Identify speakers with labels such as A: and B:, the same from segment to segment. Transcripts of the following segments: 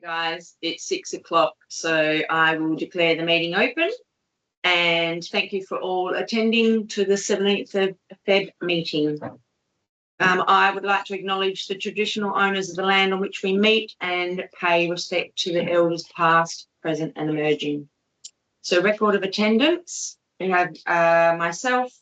A: Guys, it's 6 o'clock, so I will declare the meeting open. And thank you for all attending to the 17th of Feb meeting. I would like to acknowledge the traditional owners of the land on which we meet and pay respect to the elders past, present and emerging. So record of attendance, we have myself,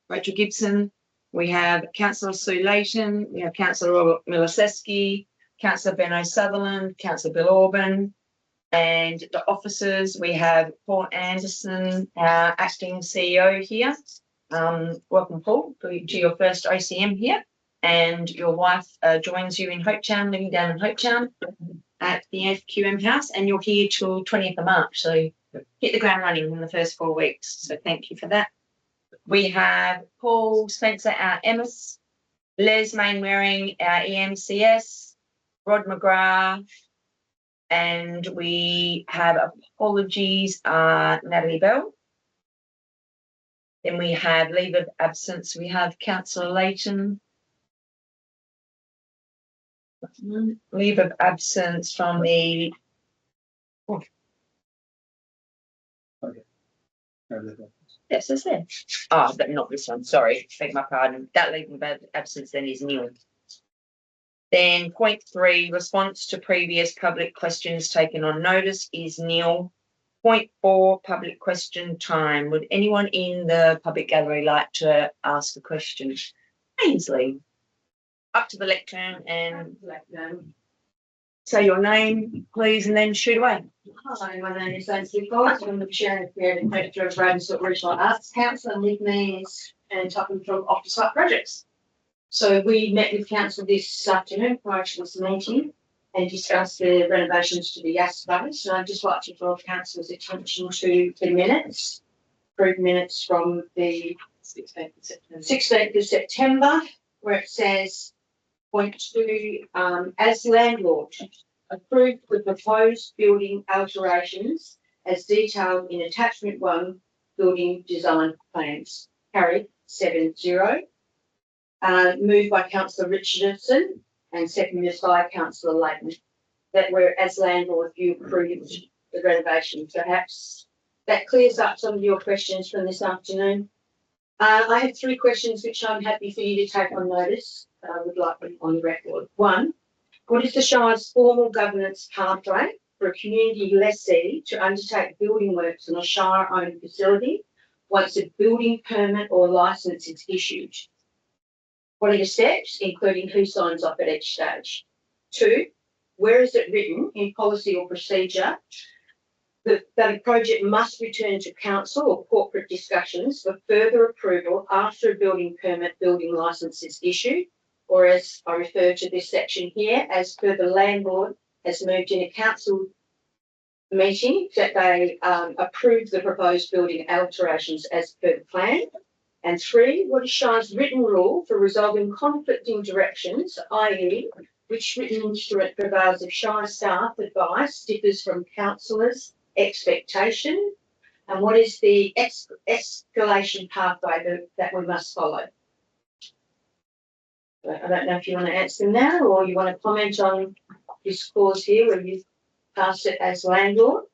A: Rachel Gibson, we have Councillor Sue Layton, we have Councillor Robert Miliseski, Councillor Ben O'Sutherland, Councillor Bill Orban, and the officers, we have Paul Anderson, our acting CEO here. Welcome, Paul, to your first OCM here. And your wife joins you in Hopetoun, living down in Hopetoun at the FQM house, and you're here till 20th of March. So hit the ground running in the first 4 weeks. So thank you for that. We have Paul Spencer, our MS, Les Mainwaring, our EMCS, Rod McGrath, and we have apologies, Natalie Bell. Then we have leave of absence. We have Councillor Layton. Leave of absence from the. Oh. Okay. Yes, that's it. Oh, but not this one. Sorry, beg my pardon. That leave of absence then is new. Then point 3, response to previous public questions taken on notice is nil. Point 4, public question time. Would anyone in the public gallery like to ask a question? Ainsley, up to the lectern and say your name, please, and then shoot away.
B: Hi, my name is Ainsley Fox. I'm the chair and creative director of Ravensthorpe Regional Arts Council, and with me is Anne Topham from Off-the-Site Projects. So we met with council this afternoon prior to this meeting and discussed the renovations to the Yas space. And I'd just like to draw council's attention to the minutes, approved minutes from the 16th of September, where it says, point 2, as landlord, approved the proposed building alterations as detailed in attachment 1, building design plans. Carried 7-0. Moved by Councillor Richardson and seconded by Councillor Layton. That were as landlord you approved the renovation. Perhaps that clears up some of your questions from this afternoon. I have 3 questions which I'm happy for you to take on notice. I would like them on the record. 1, what is the Shire's formal governance pathway for a community lessee to undertake building works on a Shire-owned facility once a building permit or licence is issued? What are the steps, including who signs off at each stage? 2, where is it written in policy or procedure that a project must return to council or corporate discussions for further approval after a building permit, building licence is issued? Or as I refer to this section here, as per the landlord has moved in a council meeting that they approve the proposed building alterations as per the plan. And 3, what is Shire's written rule for resolving conflicting directions, i.e. which written instrument prevails if Shire staff advice differs from councillors' expectation? And what is the escalation pathway that we must follow? I don't know if you want to answer them now or you want to comment on this clause here where you've passed it as landlord.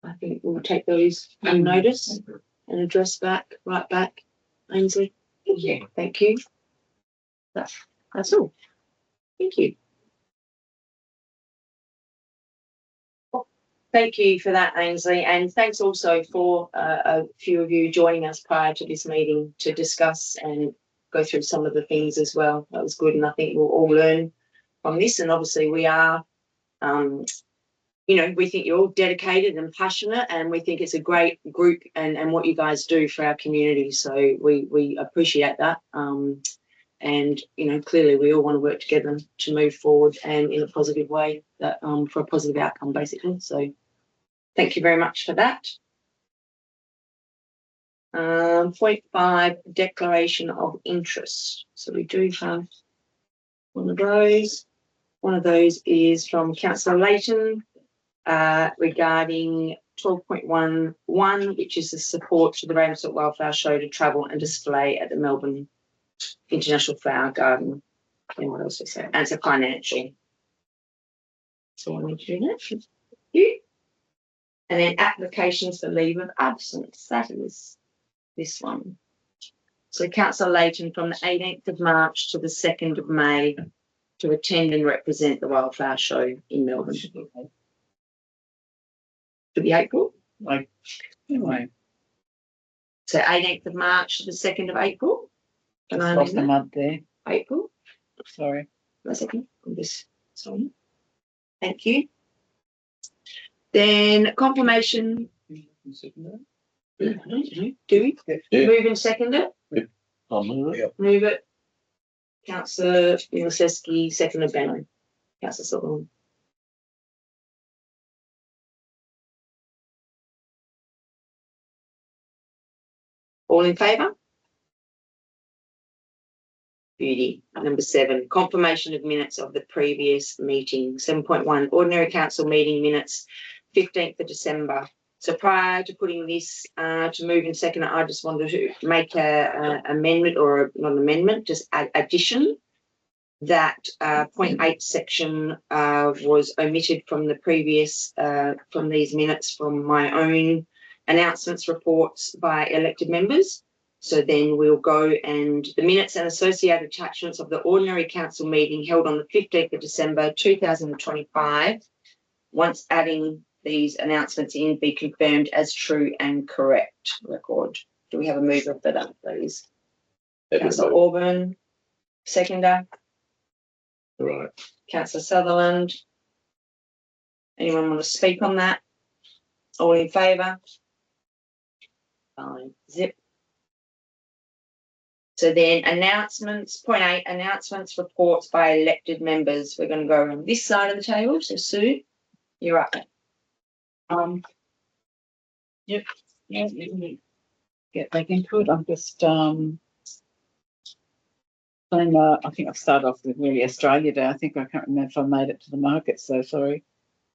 A: I think we'll take those on notice and address back, right back. Ainsley,
B: Thank you.
A: Thank you. That's all. Thank you. Thank you for that, Ainsley, and thanks also for a few of you joining us prior to this meeting to discuss and go through some of the things as well. That was good, and I think we'll all learn from this. And obviously, we are, we think you're all dedicated and passionate, and we think it's a great group and what you guys do for our community. So we appreciate that. And, clearly we all want to work together to move forward and in a positive way that for a positive outcome, basically. So thank you very much for that. Point 5, declaration of interest. So we do have one of those. One of those is from Councillor Layton regarding 12.11, which is the support to the Ravensthorpe Wildflower Show to travel and display at the Melbourne International Flower Garden. And what else we say? And it's a financial. So I need to do that. Thank you. And then applications for leave of absence. That is this one. So Councillor Layton from the 18th of March to the 2nd of May to attend and represent the Wildflower Show in Melbourne. To be April?
C: Anyway,
A: So 18th of March to the 2nd of April. Can
C: just
A: I
C: lost
A: amend
C: a
A: that?
C: month there.
A: April.
C: Sorry.
A: 1 second. I'm just sorry. Thank you. Then confirmation. Do we?
D: Yeah.
A: Move and second it?
D: I'll move it.
A: Move it. Councillor Miloseski, second of Benno. Councillor Sutherland. All in favour? Beauty. Number 7, confirmation of minutes of the previous meeting. 7.1, ordinary council meeting minutes, 15th of December. So prior to putting this to move in second, I just wanted to make a amendment, or not an amendment, just addition. That 0.8 section was omitted from the previous, from these minutes from my own announcements reports by elected members. So then we'll go and the minutes and associated attachments of the ordinary council meeting held on the 15th of December 2025, once adding these announcements in, be confirmed as true and correct record. Do we have a mover for that, please? Councillor Auburn, seconder.
D: Right.
A: Councillor Sutherland. Anyone want to speak on that? All in favour? Fine. Zip. So then announcements, 0.8, announcements, reports by elected members. We're going to go on this side of the table. So Sue, you're up.
C: Yep. Yeah, get back into it. I'm just saying, I think I've started off with really Australia Day. I can't remember if I made it to the market, so sorry.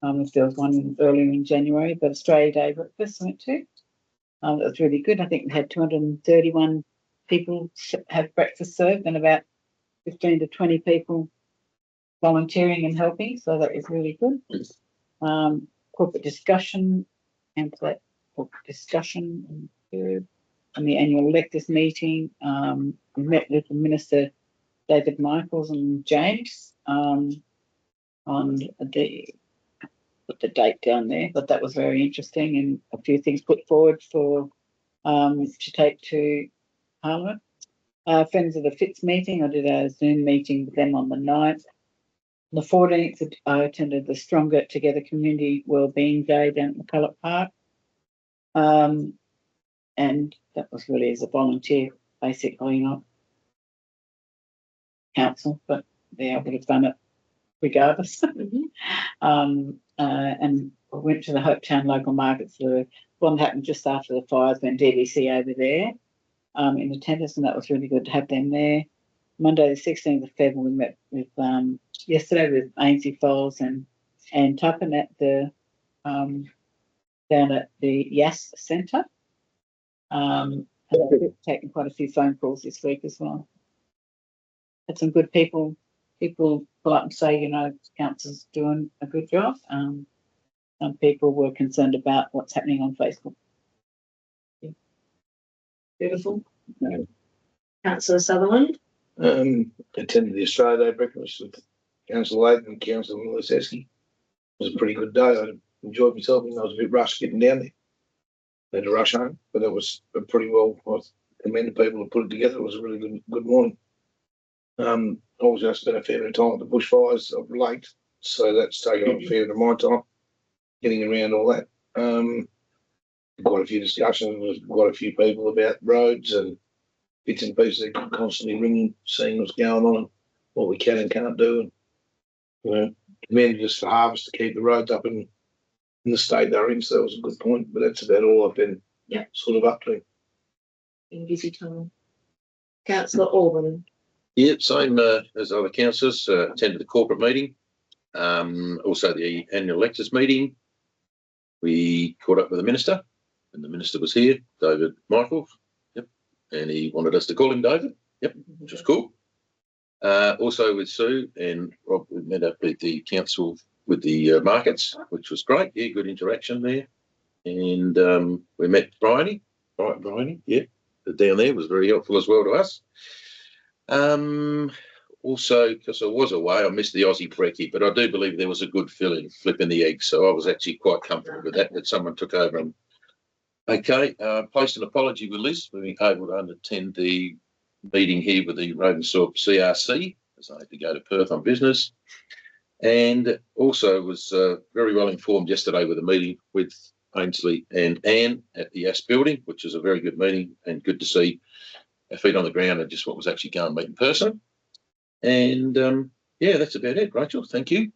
C: If there was one earlier in January, but Australia Day breakfast I went to. That was really good. I think we had 231 people have breakfast served and about 15 to 20 people volunteering and helping, so that was really good. Corporate discussion and that corporate discussion and the annual electors meeting. We met with the Minister David Michaels and James on the, put the date down there, but that was very interesting, and a few things put forward for to take to Parliament. Friends of the Fitz meeting, I did a Zoom meeting with them on the 9th. On the 14th, I attended the Stronger Together Community Wellbeing Day down at McCulloch Park. And that was really as a volunteer, basically, not council, but yeah, I would have done it regardless. And I went to the Hopetoun local markets. The one that happened just after the fires, went DDC over there in attendance, and that was really good to have them there. Monday the 16th of February, we met with yesterday with Ainsley Falls and Tuppen at the down at the Yass Centre. And I've taken quite a few phone calls this week as well. Had some good people pull up and say, you know, council's doing a good job. Some people were concerned about what's happening on Facebook. Yeah. Beautiful.
A: Councillor Sutherland.
D: Attended the Australia Day breakfast with Councillor Layton and Councillor Miloseski. It was a pretty good day. I enjoyed myself, and I was a bit rushed getting down there. I had to rush home, but it was pretty well. I commend the people who put it together. It was a really good morning. Obviously, I spent a fair bit of time at the bushfires of late, so that's taken up a fair bit of my time getting around all that. Quite a few discussions with quite a few people about roads and bits and pieces. They're constantly ringing, seeing what's going on and what we can and can't do. And, you know, commended us for Harvest to keep the roads up in the state they're in, so that was a good point. But that's about all I've been sort of up to.
A: In busy time. Councillor Auburn.
E: Yeah, same as other councillors, attended the corporate meeting, also the annual electors meeting. We caught up with the minister, and the minister was here, David Michaels. Yep, and he wanted us to call him David. Yep, which was cool. Also with Sue and Rob, we met up with the council with the markets, which was great. Yeah, good interaction there. And we met Bryony, yeah, down there, was very helpful as well to us. Also, because I was away, I missed the Aussie brekkie, but I do believe there was a good filling, flipping the eggs. So I was actually quite comfortable with that someone took over. And okay, placed an apology with Liz for being able to attend the meeting here with the Ravensthorpe CRC, as I had to go to Perth on business. And also was very well informed yesterday with a meeting with Ainsley and Anne at the AS building, which was a very good meeting and good to see our feet on the ground and just what was actually going to meet in person. And yeah, that's about it, Rachel. Thank you.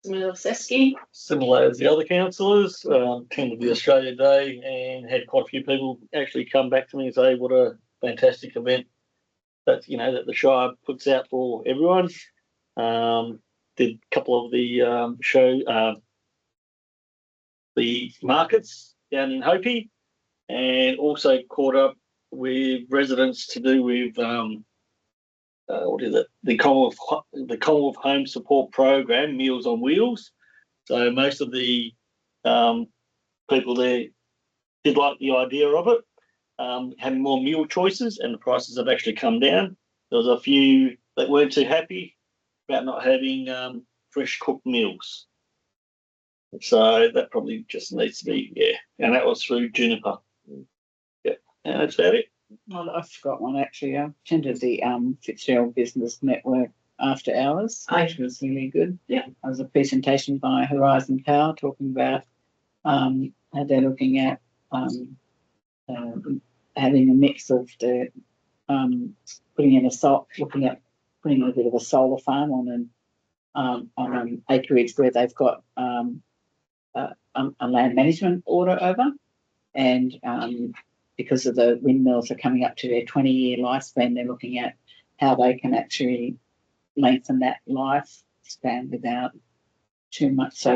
A: Miliceski.
F: Similar as the other councillors, attended the Australia Day and had quite a few people actually come back to me and say what a fantastic event that, you know, that the Shire puts out for everyone. Did a couple of the the markets down in Hopi, and also caught up with residents to do with what is it? The Commonwealth Home Support Program, Meals on Wheels. So most of the people there did like the idea of it, having more meal choices, and the prices have actually come down. There was a few that weren't too happy about not having fresh cooked meals. So that probably just needs to be, yeah. And that was through Juniper. Yeah, and that's about it.
C: Well, I forgot one actually. I attended the Fitzgerald Business Network after hours, which was really good.
A: Yeah.
C: There was a presentation by Horizon Power talking about how they're looking at having a mix of the putting in a bit of a solar farm on an acreage where they've got a land management order over, and because of the windmills are coming up to their 20-year lifespan, they're looking at how they can actually lengthen that lifespan without too much. So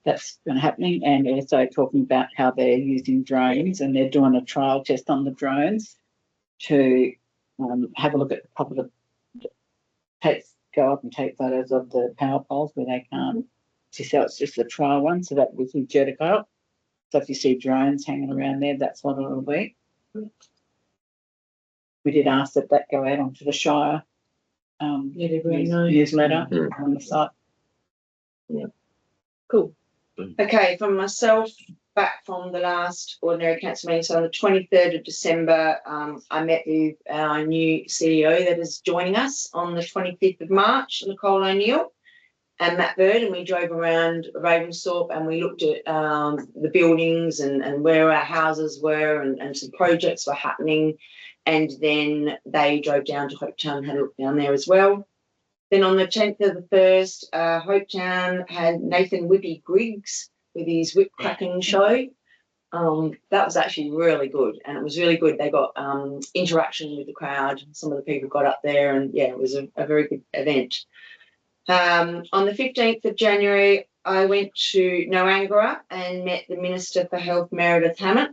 C: that's been happening, and also talking about how they're using drones, and they're doing a trial test on the drones to have a look at the top of go up and take photos of the power poles where they can't. So it's just a trial one, so that was in Jericho. So if you see drones hanging around there, that's what it'll be. We did ask that go out onto the Shire newsletter on the site.
A: Yeah. Cool. Okay, from myself, back from the last ordinary council meeting, so on the 23rd of December, I met with our new CEO that is joining us on the 25th of March, Nicole O'Neill and Matt Bird, and we drove around Ravensthorpe and we looked at the buildings and where our houses were and some projects were happening. And then they drove down to Hopetoun and had a look down there as well. Then on the 10th of the 1st, Hopetoun had Nathan Whippy Griggs with his whip cracking show. That was actually really good, and it was really good. They got interaction with the crowd. Some of the people got up there, and yeah, it was a very good event. On the 15th of January, I went to Noangara and met the Minister for Health, Meredith Hammett.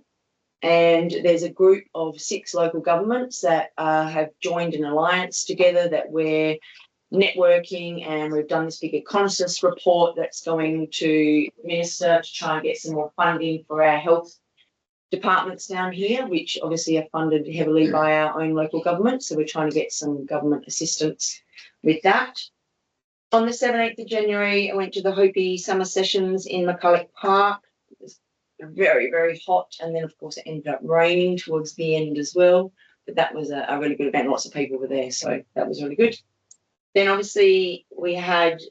A: And there's a group of 6 local governments that have joined an alliance together that we're networking, and we've done this big economist report that's going to Minister to try and get some more funding for our health departments down here, which obviously are funded heavily by our own local government. So we're trying to get some government assistance with that. On the 17th of January, I went to the Hopi Summer Sessions in McCulloch Park. It was very, very hot, and then of course it ended up raining towards the end as well. But that was a really good event. Lots of people were there, so that was really good. Then obviously we had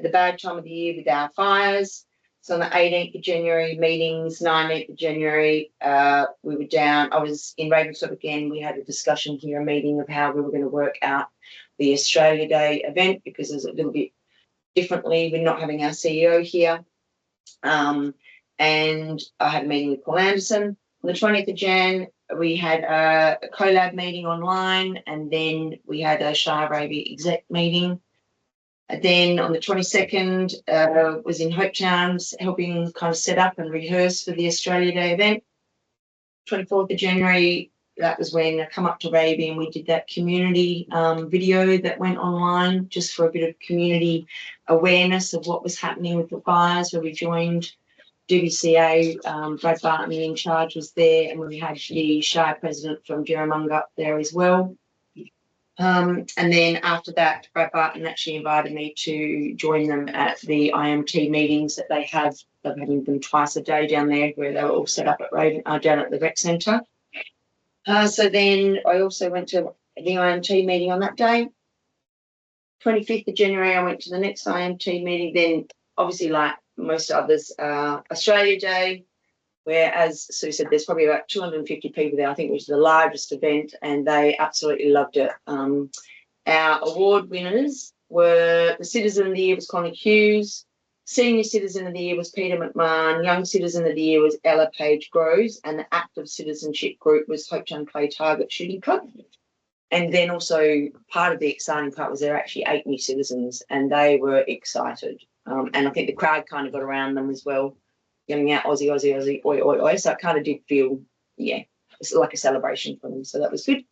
A: the bad time of the year with our fires. So on the 18th of January meetings, 19th of January, we were down. I was in Ravensthorpe again. We had a discussion here, a meeting of how we were going to work out the Australia Day event, because there's a little bit differently. We're not having our CEO here. And I had a meeting with Paul Anderson. On the 20th of Jan, we had a collab meeting online, and then we had a Shire of Ravensthorpe exec meeting. And then on the 22nd, was in Hopetoun helping kind of set up and rehearse for the Australia Day event. 24th of January, that was when I come up to Raby and we did that community video that went online just for a bit of community awareness of what was happening with the fires, where we joined DBCA, Brad Barton in charge was there, and we had the Shire president from Jerramunga up there as well. And then after that, Brad Barton actually invited me to join them at the IMT meetings that they have. They're having them twice a day down there, where they were all set up at down at the rec centre. So then I also went to the IMT meeting on that day. 25th of January, I went to the next IMT meeting. Then, obviously, like most others, Australia Day, where, as Sue said, there's probably about 250 people there. I think it was the largest event, and they absolutely loved it. Our award winners were the Citizen of the Year was Connie Hughes, Senior Citizen of the Year was Peter McMahon, Young Citizen of the Year was Ella Page Groves, and the Active Citizenship Group was Hopetoun Clay Target Shooting Club. And then also part of the exciting part was there were actually 8 new citizens, and they were excited. And I think the crowd kind of got around them as well, yelling out Aussie, Aussie, Aussie, oi, oi, oi. So it kind of did feel, yeah, it's like a celebration for them. So that was good.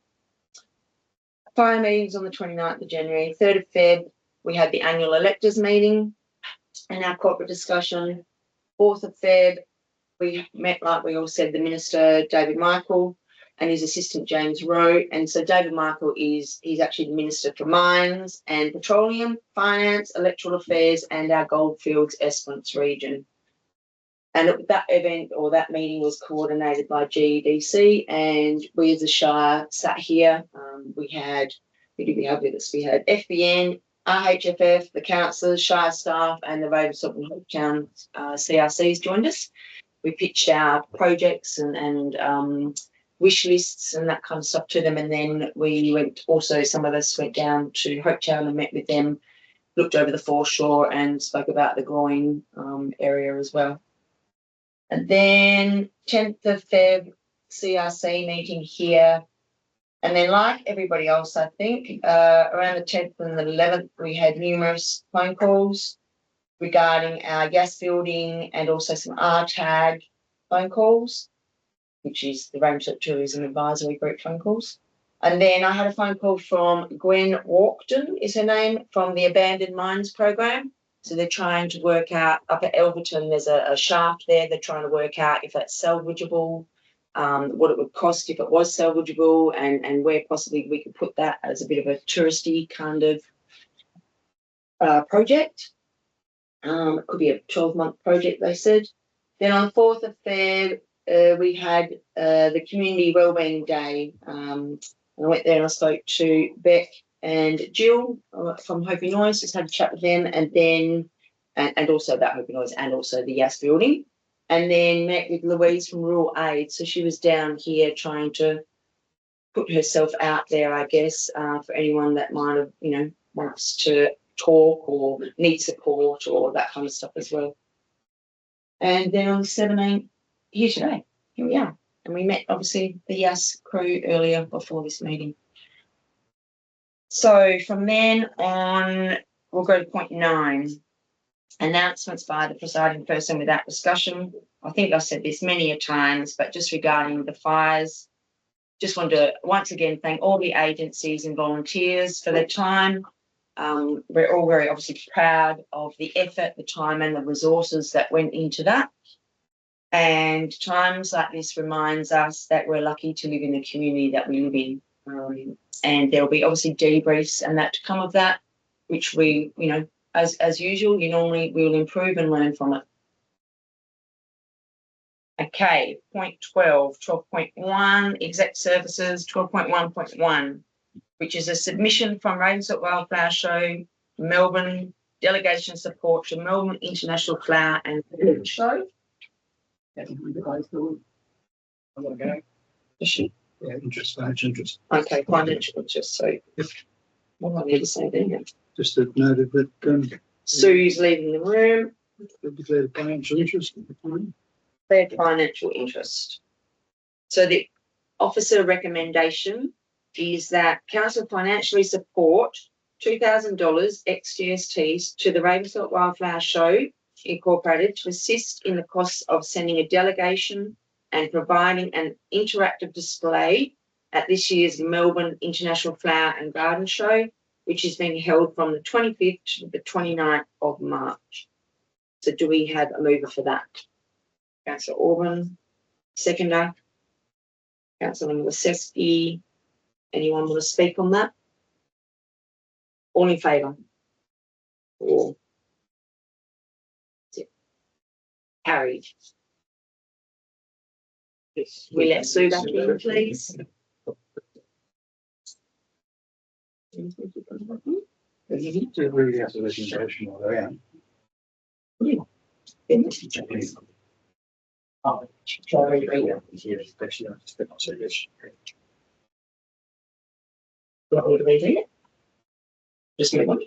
A: Fire meetings on the 29th of January. 3rd of Feb, we had the annual electors meeting and our corporate discussion. 4th of Feb, we met, like we all said, the Minister, David Michael, and his assistant, James Rowe. And so David Michael he's actually the Minister for Mines and Petroleum, Finance, Electoral Affairs, and our Goldfields Esperance region. And that event or that meeting was coordinated by GEDC, and we as a Shire sat here. We had, who did we have with us? We had FBN, RHFF, the councillors, Shire staff, and the Ravensthorpe and Hopetoun CRCs joined us. We pitched our projects and wish lists and that kind of stuff to them, and then we went, also some of us went down to Hopetoun and met with them, looked over the foreshore and spoke about the groin area as well. And then 10th of Feb, CRC meeting here. And then like everybody else, I think, around the 10th and the 11th, we had numerous phone calls regarding our gas building and also some RTAG phone calls, which is the Ravensthorpe Tourism Advisory Group phone calls. And then I had a phone call from Gwen Walkden, is her name, from the Abandoned Mines program. So they're trying to work out, up at Elverton, there's a shaft there. They're trying to work out if that's salvageable, what it would cost if it was salvageable, and where possibly we could put that as a bit of a touristy kind of project. It could be a 12-month project, they said. Then on the 4th of Feb, we had the Community Wellbeing Day. And I went there and I spoke to Beck and Jill from Hopi Noise, just had a chat with them, and then and also about Hopi Noise and also the Yas building, and then met with Louise from Rural Aid. So she was down here trying to put herself out there, I guess, for anyone that might have, wants to talk or need support or that kind of stuff as well. And then on the 17th, here today, here we are. And we met, obviously, the Yas crew earlier before this meeting. So from then on, we'll go to point 9, announcements by the presiding person without discussion. I think I've said this many a times, but just regarding the fires, just want to once again thank all the agencies and volunteers for their time. We're all very obviously proud of the effort, the time and the resources that went into that. And times like this reminds us that we're lucky to live in the community that we live in. And there'll be obviously debriefs and that to come of that, which we, as usual, we will improve and learn from it. Okay, point 12, 12.1, exec services, 12.1.1, which is a submission from Ravensthorpe Wildflower Show, Melbourne, delegation support to Melbourne International Flower and Food Show.
G: I want to go.
A: Is she?
G: Yeah, financial interest.
A: Okay, financial interest. So, what do I need to say there?
G: Just to note that
A: Sue's leaving the room.
G: declared financial interest.
A: Declared financial interest. So the officer recommendation is that council financially support $2,000 ex-GSTs to the Ravensthorpe Wildflower Show Incorporated to assist in the costs of sending a delegation and providing an interactive display at this year's Melbourne International Flower and Garden Show, which is being held from the 25th to the 29th of March. So do we have a mover for that? Councillor Orban, seconder. Councillor Lasesky. Anyone want to speak on that? All in favour? Or carried. We let Sue back in, please.
G: To read out the recommendation while they're out.
A: Oh, sorry, read it. Want me to read it? Just move on.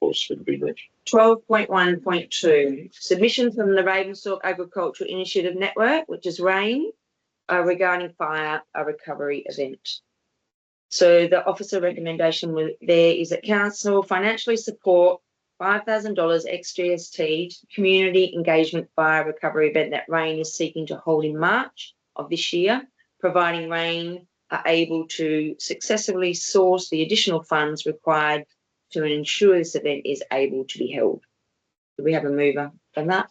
A: 12.1.2 submission from the Ravensthorpe Agricultural Initiative Network, which is RAIN, regarding fire recovery event. So the officer recommendation there is that council financially support $5,000 ex-GST to community engagement fire recovery event that RAIN is seeking to hold in March of this year, providing RAIN are able to successfully source the additional funds required to ensure this event is able to be held. Do we have a mover for that?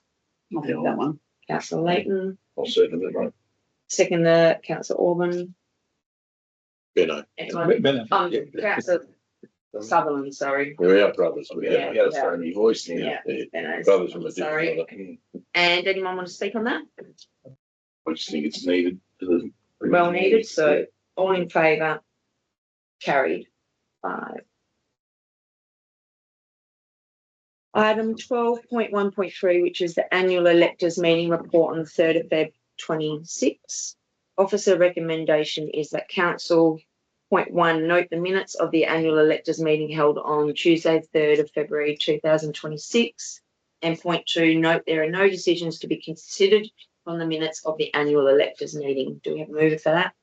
C: I'll do that one.
A: Councillor Layton,
E: I'll second that, right?
A: seconder, Councillor Orban.
E: Benno.
A: Anyone? Councillor Sutherland, sorry.
E: We are brothers. We
A: Yeah,
E: have a
A: yeah.
E: family voice now.
A: Yeah,
E: Yeah.
A: Benno's.
E: Brothers from a
A: Sorry.
E: different mother.
A: And anyone want to speak on that?
E: I just think it's needed.
A: Well needed, so all in favour, carried. 5. Item 12.1.3, which is the annual electors meeting report on the 3rd of Feb 26. Officer recommendation is that council, point 1, note the minutes of the annual electors meeting held on Tuesday, 3rd of February 2026. And point 2, note there are no decisions to be considered from the minutes of the annual electors meeting. Do we have a mover for that?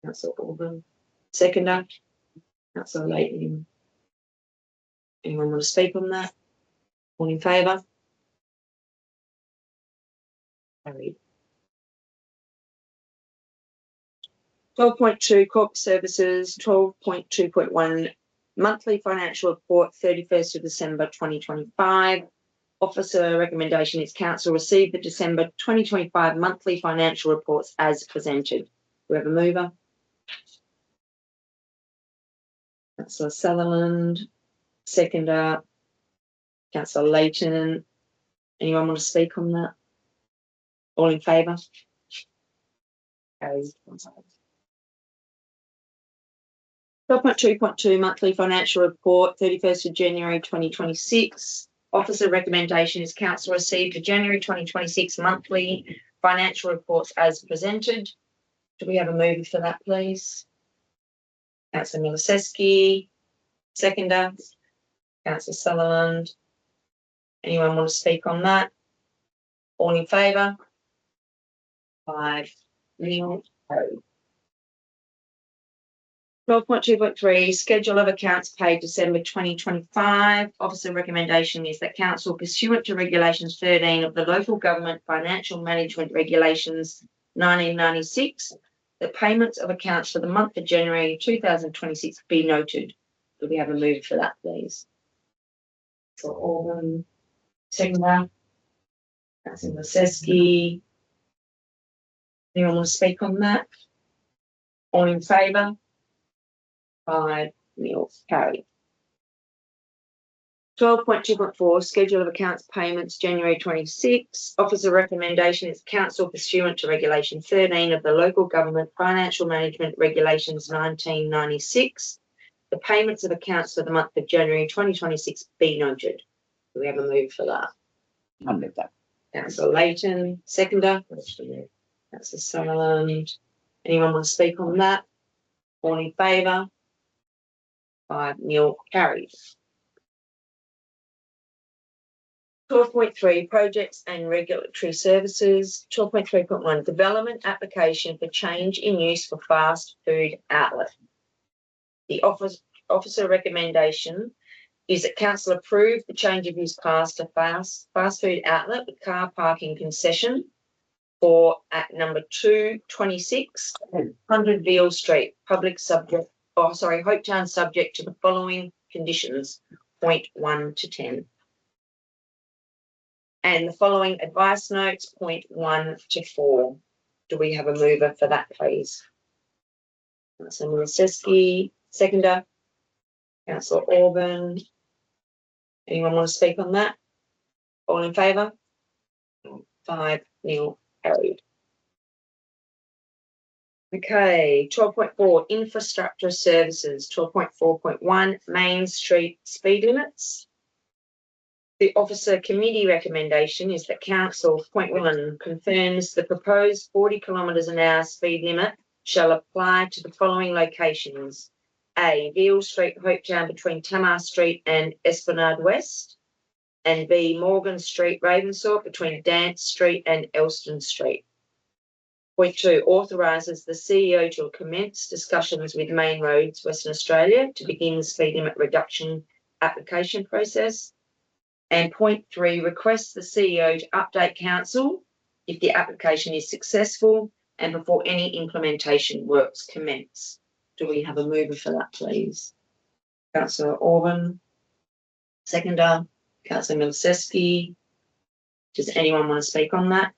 A: Councillor Orban. Seconder. Councillor Layton. Anyone want to speak on that? All in favour? Carried. 12.2 corporate services, 12.2.1 monthly financial report, 31st of December 2025. Officer recommendation is council receive the December 2025 monthly financial reports as presented. Do we have a mover? Councillor Sutherland, seconder, Councillor Layton. Anyone want to speak on that? All in favour? Carried. 12.2.2 monthly financial report, 31st of January 2026. Officer recommendation is council receive the January 2026 monthly financial reports as presented. Do we have a mover for that, please? Councillor Milasevsky, seconder. Councillor Sutherland. Anyone want to speak on that? All in favour? 5. Nil. 12.2.3 schedule of accounts paid December 2025. Officer recommendation is that council pursuant to regulations 13 of the local government financial management regulations 1996, the payments of accounts for the month of January 2026 be noted. Do we have a move for that, please? For Orban, seconder. Councillor Lasesky. Anyone want to speak on that? All in favour? 5. Nil. Carried. 12.2.4 schedule of accounts payments January 26. Officer recommendation is council pursuant to regulation 13 of the local government financial management regulations 1996. The payments of accounts for the month of January 2026 be noted. Do we have a move for that?
C: I'll move that.
A: Councillor Layton, seconder. Councillor Sutherland. Anyone want to speak on that? All in favour? 5. Nil. Carried. 12.3 projects and regulatory services. 12.3.1 development application for change in use for fast food outlet. The officer recommendation is that council approve the change of use pass to fast food outlet with car parking concession for at number 226, 100 Veal Street, Hopetoun subject to the following conditions, point 1 to 10. And the following advice notes, point 1 to 4. Do we have a mover for that, please? Councillor Miliceski, seconder. Councillor Orban. Anyone want to speak on that? All in favour? 5-0 carried. Okay, 12.4 infrastructure services, 12.4.1 Main Street speed limits. The officer committee recommendation is that council, point 1, confirms the proposed 40 kilometres an hour speed limit shall apply to the following locations. A, Veal Street, Hopetoun between Tamar Street and Esplanade West. And B, Morgan Street, Ravensthorpe between Dance Street and Elston Street. Point 2, authorises the CEO to commence discussions with Main Roads Western Australia to begin the speed limit reduction application process. And point 3, requests the CEO to update council if the application is successful and before any implementation works commence. Do we have a mover for that, please? Councillor Orban, seconder. Councillor Miliceski. Does anyone want to speak on that?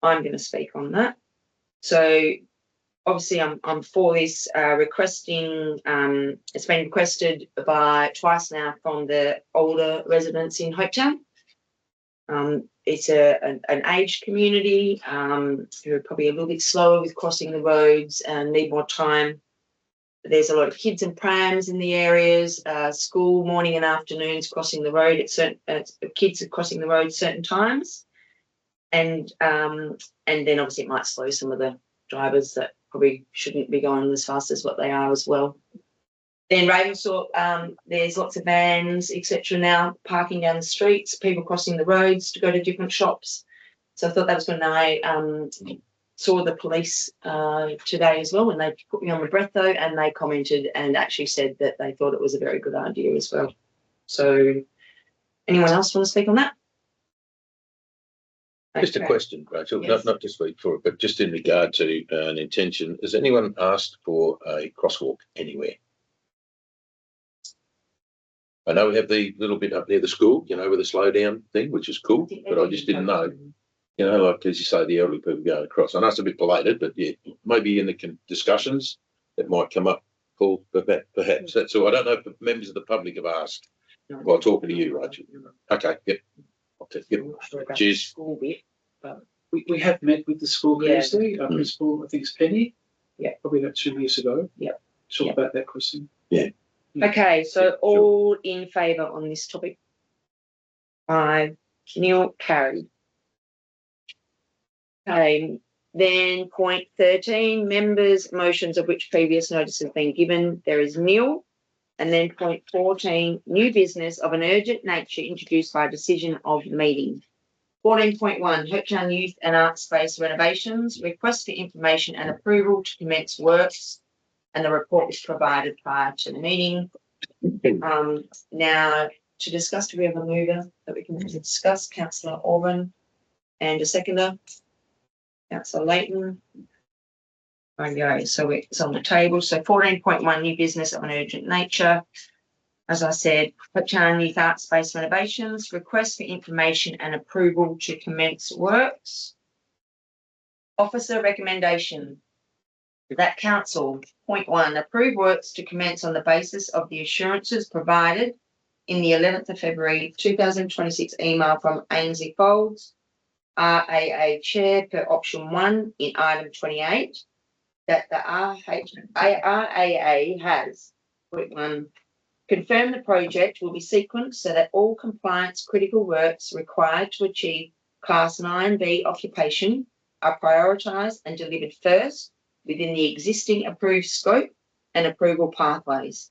A: I'm going to speak on that. So obviously I'm for this requesting, it's been requested by twice now from the older residents in Hopetoun. It's an aged community who are probably a little bit slower with crossing the roads and need more time. There's a lot of kids and prams in the areas, school morning and afternoons crossing the road at certain kids are crossing the road at certain times. And then obviously it might slow some of the drivers that probably shouldn't be going as fast as what they are as well. Then Ravensthorpe, there's lots of vans, etc. now parking down the streets, people crossing the roads to go to different shops. So I thought that was when I saw the police today as well, when they put me on the breatho, and they commented and actually said that they thought it was a very good idea as well. So anyone else want to speak on that?
E: Just a question, Rachel,
A: Yes.
E: not to speak for it, but just in regard to an intention, has anyone asked for a crosswalk anywhere? I know we have the little bit up near the school, you know, with the slow down thing, which is cool, but I just didn't know, you know, like as you say, the elderly people going across. I know it's a bit belated, but yeah, maybe in the discussions it might come up, Paul, perhaps. That's all. I don't know if the members of the public have asked while talking to you, Rachel. Okay, yep. Cheers.
A: School bit, but
G: We have met with the school
A: Yeah.
G: previously, our principal, I think it's Penny.
A: Yeah.
G: Probably about 2 years ago.
A: Yeah.
G: Talk
A: Yeah.
G: about that question.
A: okay, so
E: Yeah,
A: all in favour on this topic? 5-0 carried. Okay, then point 13, members' motions of which previous notice has been given, there is nil. And then point 14, new business of an urgent nature introduced by decision of meeting. 14.1, Hopetoun Youth and Arts Space renovations, request for information and approval to commence works, and the report was provided prior to the meeting. Now, to discuss, do we have a mover that we can discuss? Councillor Orban and a seconder, Councillor Layton. Okay, so it's on the table. So 14.1, new business of an urgent nature. As I said, Hopetoun Youth Art Space renovations, request for information and approval to commence works. Officer recommendation that council, point 1, approve works to commence on the basis of the assurances provided in the 11th of February 2026 email from Ainsley Folds, RAA Chair, per option 1 in item 28, that the RAA has, point 1, confirm the project will be sequenced so that all compliance critical works required to achieve Class 9B occupation are prioritised and delivered first within the existing approved scope and approval pathways.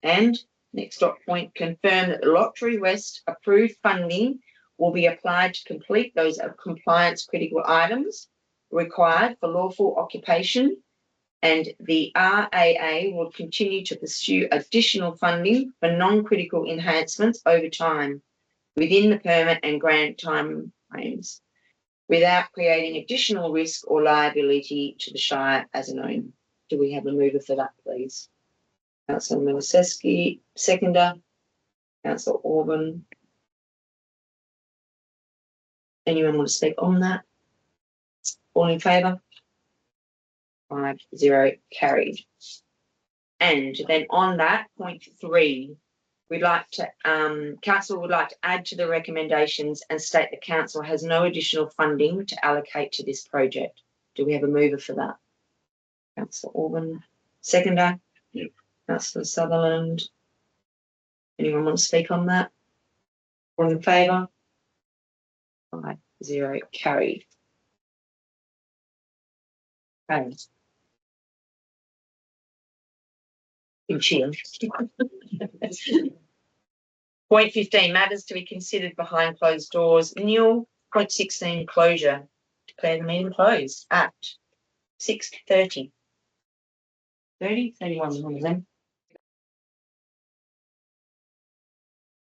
A: And next dot point, confirm that the Lottery West approved funding will be applied to complete those compliance critical items required for lawful occupation, and the RAA will continue to pursue additional funding for non-critical enhancements over time within the permit and grant time frames. without creating additional risk or liability to the Shire as an owner. Do we have a mover for that, please? Councillor Miliceski, seconder. Councillor Orban. Anyone want to speak on that? All in favour? 5-0 carried. And then on that, point 3, we'd like to, council would like to add to the recommendations and state the council has no additional funding to allocate to this project. Do we have a mover for that? Councillor Orban, seconder.
F: Yep.
A: Councillor Sutherland. Anyone want to speak on that? All in favour? 5-0 carried. Okay. In cheer. Point 15, matters to be considered behind closed doors. Neil, point 16, closure. Declare the meeting closed at 6:30. 31, one of them.